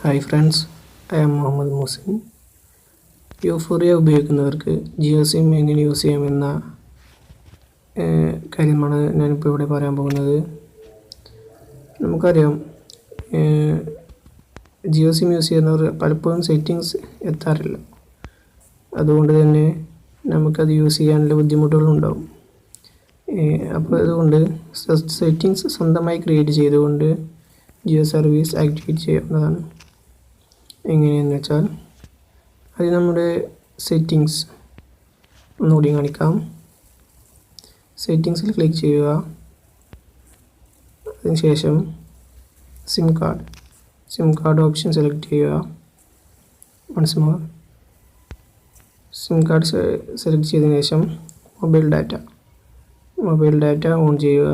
Hi friends, I am Muhammad Muhasin. Euphoria ഉപയോഗിക്കുന്നവർക്ക് Jio sim എങ്ങനെ use ചെയ്യാമെന്ന കാര്യമാണ് ഞാനിപ്പോൾ ഇവിടെ പറയാൻ പോകുന്നത്. നമുക്കറിയാം, ജിയോ സിം യൂസ് ചെയ്യുന്നവർ പലപ്പോഴും സെറ്റിങ്സ് എത്താറില്ല. അതുകൊണ്ട് തന്നെ നമുക്കത് യൂസ് ചെയ്യാനുള്ള ബുദ്ധിമുട്ടുകളുണ്ടാവും. അപ്പോൾ അതുകൊണ്ട് സെറ്റിങ്സ് സ്വന്തമായി ക്രിയേറ്റ് ചെയ്തുകൊണ്ട് ജിയോ സർവീസ് ആക്ടിവേറ്റ് ചെയ്യാവുന്നതാണ്. എങ്ങനെയെന്ന് വെച്ചാൽ, അത് നമ്മുടെ സെറ്റിങ്സ് ഒന്നുകൂടി കാണിക്കാം. സെറ്റിങ്സിൽ ക്ലിക്ക് ചെയ്യുക. അതിനുശേഷം സിം കാർഡ് ഓപ്ഷൻ സെലക്ട് ചെയ്യുക. Once more sim card select ചെയ്തതിനു ശേഷം മൊബൈൽ ഡാറ്റ ഓൺ ചെയ്യുക.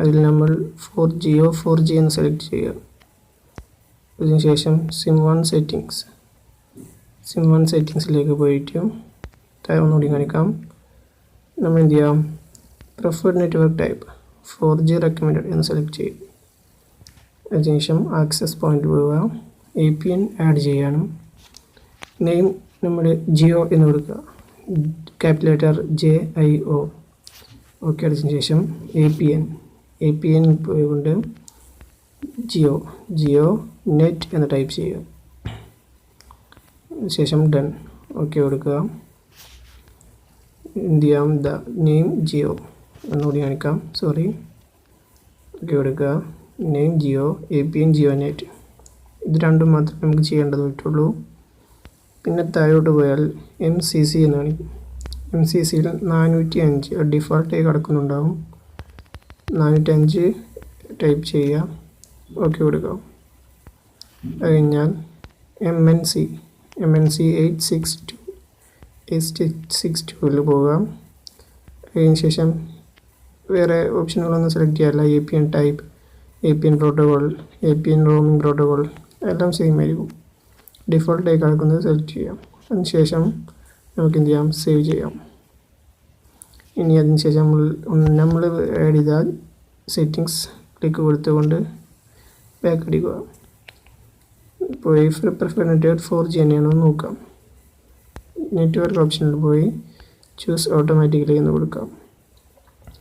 അതിൽ നമ്മൾ 4G എന്ന് സെലക്ട് ചെയ്യുക. അതിനുശേഷം സിം 1 സെറ്റിങ്സിലേക്ക് പോയിട്ട് ഒന്നുകൂടി കാണിക്കാം. നമ്മൾ എന്ത് ചെയ്യാം, preferred network type 4G recommended എന്ന് സെലക്ട് ചെയ്യും. അതിനുശേഷം ആക്സസ് പോയിന്റ് പോവുക. APN ആഡ് ചെയ്യണം. നെയിം നമ്മുടെ ജിയോ എന്ന് കൊടുക്കുക, ക്യാപിറ്റൽ ലെറ്റർ JIO. ഓക്കെ, അതിന് ശേഷം APN കൊണ്ട് ജിയോ നെറ്റ് എന്ന് ടൈപ്പ് ചെയ്യുക. ശേഷം ഡൺ. ഓക്കെ കൊടുക്കുക. എന്ത് ചെയ്യാം, ദ നെയിം ജിയോ എന്നുകൂടി കാണിക്കാം. ഓക്കെ കൊടുക്കുക. Name Jio, APN Jio net. ഇത് രണ്ടും മാത്രമേ നമുക്ക് ചെയ്യേണ്ടതായിട്ടുള്ളൂ. പിന്നെ താഴോട്ട് പോയാൽ MCC എന്ന് കാണിക്കും. MCCയിൽ 405 ഡിഫോൾട്ടായി കിടക്കുന്നുണ്ടാവും. 405 ടൈപ്പ് ചെയ്യുക. ഓക്കെ കൊടുക്കുക. അത് കഴിഞ്ഞാൽ MNC 862 പോവുക. അതിന് ശേഷം വേറെ ഓപ്ഷനുകളൊന്നും സെലക്ട് ചെയ്യാറില്ല. APN type, APN protocol, APN roaming protocol എല്ലാം സെയിം ആയിരിക്കും. ഡിഫോൾട്ടായി കിടക്കുന്നത് സെലക്ട് ചെയ്യാം. അതിനുശേഷം നമുക്ക് എന്ത് ചെയ്യാം, സേവ് ചെയ്യാം. ഇനി അതിനുശേഷം നമ്മൾ ആഡ് ചെയ്ത സെറ്റിങ്സ് ക്ലിക്ക് കൊടുത്തുകൊണ്ട് ബാക്ക് അടിക്കുക. ഇപ്പോൾ പ്രിഫേർഡ് നെറ്റ്വർക്ക് 4G തന്നെയാണോ എന്ന് നോക്കാം. നെറ്റ്വർക്ക് ഓപ്ഷനിൽ പോയി ചൂസ് ഓട്ടോമാറ്റിക്കലി എന്ന് കൊടുക്കാം.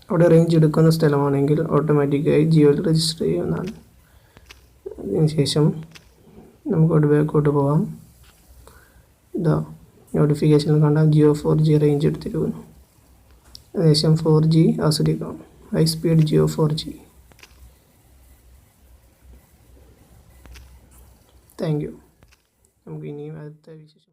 അവിടെ റേഞ്ച് എടുക്കുന്ന സ്ഥലമാണെങ്കിൽ ഓട്ടോമാറ്റിക്കായി ജിയോയിൽ രജിസ്റ്റർ ചെയ്യുന്നതാണ്. അതിനുശേഷം നമുക്ക് ബാക്കോട്ട് പോകാം. ഇതാ നോട്ടിഫിക്കേഷനിൽ കണ്ടാൽ ജിയോ 4G റേഞ്ച് എടുത്തിരിക്കുന്നു. അതിനുശേഷം 4G ആസ്വദിക്കാം. High speed Jio 4G. Thank you. നമുക്ക് ഇനിയും അടുത്ത വിശേഷം